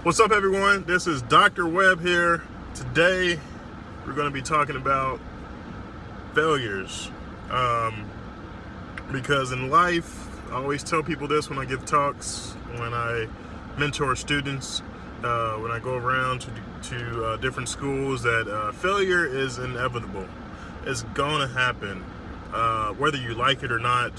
What's up, everyone? This is Dr. Webb here. Today, we're going to be talking about failures. Because in life, I always tell people this when I give talks, when I mentor students, when I go around to different schools, that failure is inevitable. It's going to happen, whether you like it or not.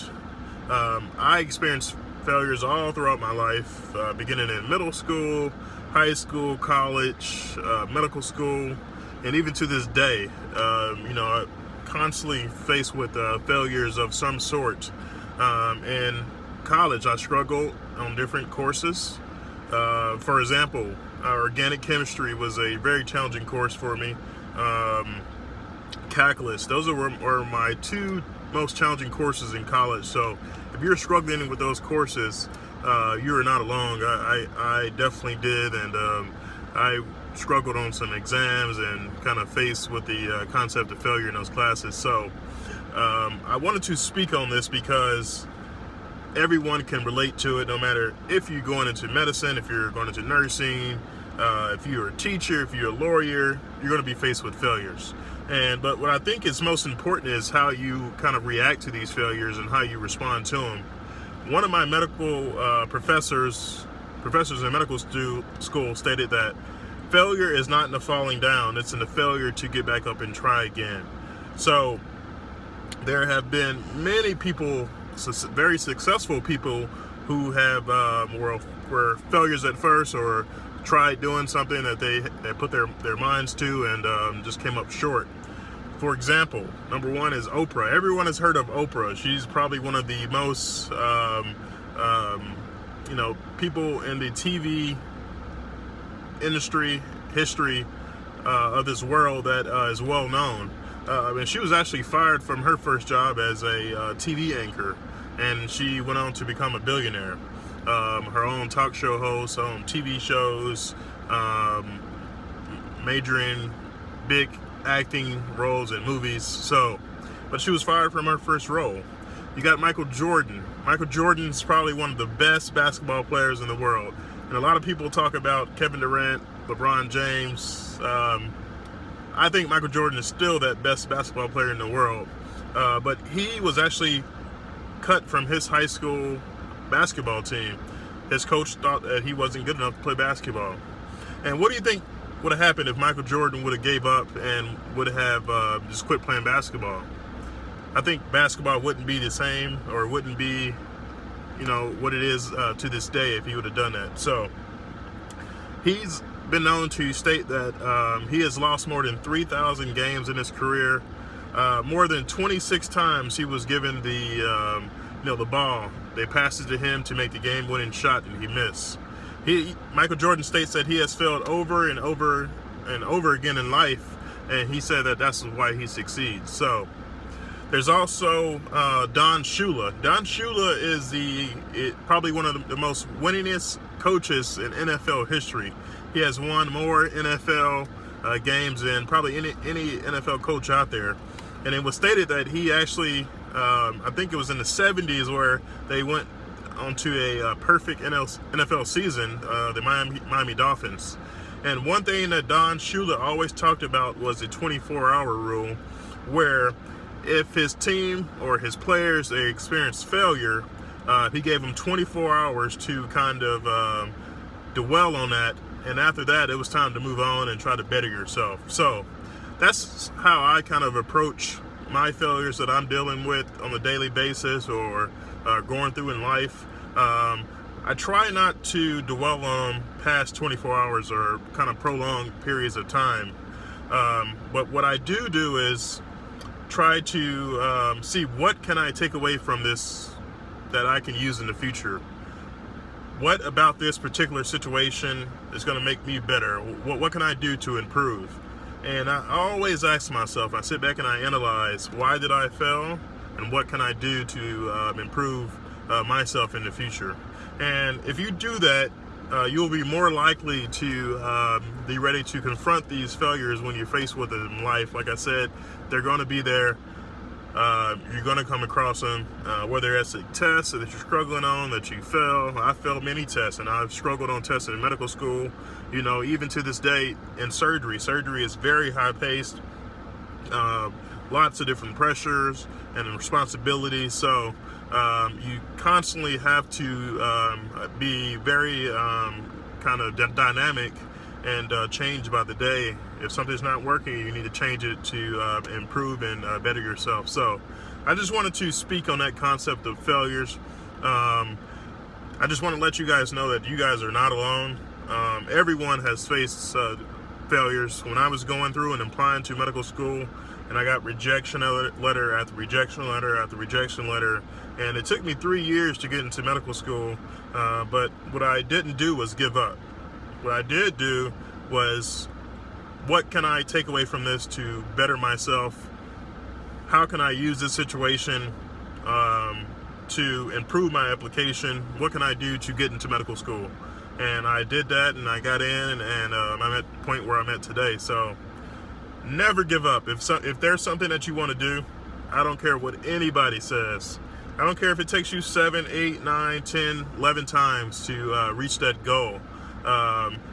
I experienced failures all throughout my life, beginning in middle school, high school, college, medical school, and even to this day. I'm constantly faced with failures of some sort. In college, I struggled on different courses. For example, organic chemistry was a very challenging course for me. Calculus, those were my two most challenging courses in college. So if you're struggling with those courses, you are not alone. I definitely did, and I struggled on some exams and kind of faced with the concept of failure in those classes. So I wanted to speak on this because everyone can relate to it, no matter if you're going into medicine, if you're going into nursing, if you're a teacher, if you're a lawyer, you're going to be faced with failures. But what I think is most important is how you kind of react to these failures and how you respond to them. One of my medical professors in medical school stated that failure is not in the falling down, it's in the failure to get back up and try again. So there have been many people, very successful people, who have were failures at first, or tried doing something that they put their minds to and just came up short. For example, number one is Oprah. Everyone has heard of Oprah. She's probably one of the most people in the TV industry history of this world that is well known. And she was actually fired from her first job as a TV anchor, and she went on to become a billionaire. Her own talk show host, her own TV shows, majoring big acting roles in movies. But she was fired from her first role. You got Michael Jordan. Michael Jordan's probably one of the best basketball players in the world. And a lot of people talk about Kevin Durant, LeBron James. I think Michael Jordan is still that best basketball player in the world. But he was actually cut from his high school basketball team. His coach thought that he wasn't good enough to play basketball. And what do you think would have happened if Michael Jordan would have gave up and would have just quit playing basketball? I think basketball wouldn't be the same, or wouldn't be, what it is to this day if he would have done that. So he's been known to state that he has lost more than 3,000 games in his career. More than 26 times he was given the ball. They passed it to him to make the game-winning shot, and he missed. Michael Jordan states that he has failed over and over and over again in life, and he said that that's why he succeeds. So there's also Don Shula. Don Shula is probably one of the most winningest coaches in NFL history. He has won more NFL games than probably any NFL coach out there. And it was stated that he actually, I think it was in the 70s, where they went onto a perfect NFL season, the Miami Dolphins. And one thing that Don Shula always talked about was the 24-hour rule, where if his team or his players, they experienced failure, he gave them 24 hours to kind of dwell on that. And after that, it was time to move on and try to better yourself. So that's how I kind of approach my failures that I'm dealing with on a daily basis, or going through in life. I try not to dwell on past 24 hours or kind of prolonged periods of time. But what I do is try to see what can I take away from this that I can use in the future. What about this particular situation is going to make me better? What can I do to improve? And I always ask myself, I sit back and I analyze, why did I fail? And what can I do to improve myself in the future? And if you do that, you'll be more likely to be ready to confront these failures when you're faced with them in life. Like I said, they're going to be there. You're going to come across them, whether it's a test that you're struggling on, that you fail. I failed many tests, and I've struggled on tests in medical school. You know, even to this day in surgery. Surgery is very high-paced, lots of different pressures and responsibilities. So you constantly have to be very kind of dynamic and change by the day. If something's not working, you need to change it to improve and better yourself. So I just wanted to speak on that concept of failures. I just want to let you guys know that you guys are not alone. Everyone has faced failures. When I was going through and applying to medical school, and I got rejection letter after rejection letter after rejection letter, and it took me 3 years to get into medical school, but what I didn't do was give up. What I did do was, what can I take away from this to better myself? How can I use this situation to improve my application? What can I do to get into medical school? And I did that, and I got in, and I'm at the point where I'm at today. So never give up. If there's something that you want to do, I don't care what anybody says. I don't care if it takes you 7, 8, 9, 10, 11 times to reach that goal.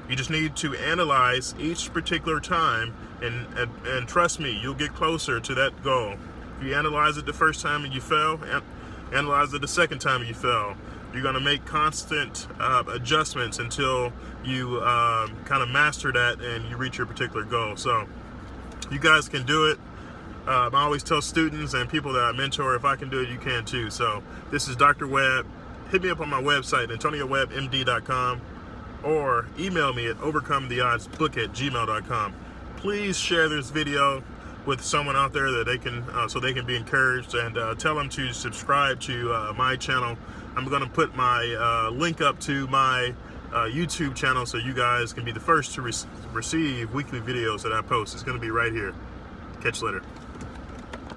You just need to analyze each particular time, and trust me, you'll get closer to that goal. If you analyze it the first time and you fail, analyze it the second time and you fail. You're going to make constant adjustments until you kind of master that and you reach your particular goal. So you guys can do it. I always tell students and people that I mentor, if I can do it, you can too. So this is Dr. Webb. Hit me up on my website, AntonioWebbMD.com, or email me at overcometheoddsbook@gmail.com. Please share this video with someone out there that they can, so they can be encouraged, and tell them to subscribe to my channel. I'm going to put my link up to my YouTube channel so you guys can be the first to receive weekly videos that I post. It's going to be right here. Catch you later.